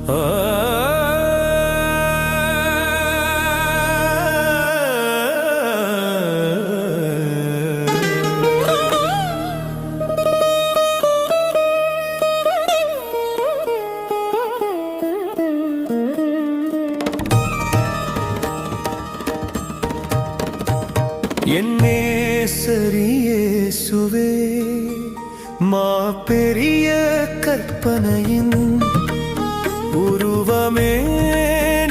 என்னே சரியேசுவே மா பெரிய கற்பனையின் உருவமே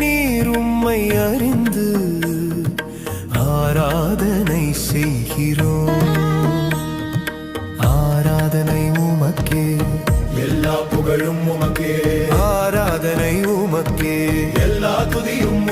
நீர் உம்மை அறிந்து ஆராதனை செய்கிறோம். ஆராதனை உமக்கே, எல்லா புகழும் உமக்கே. ஆராதனை உமக்கே, எல்லா துதியும்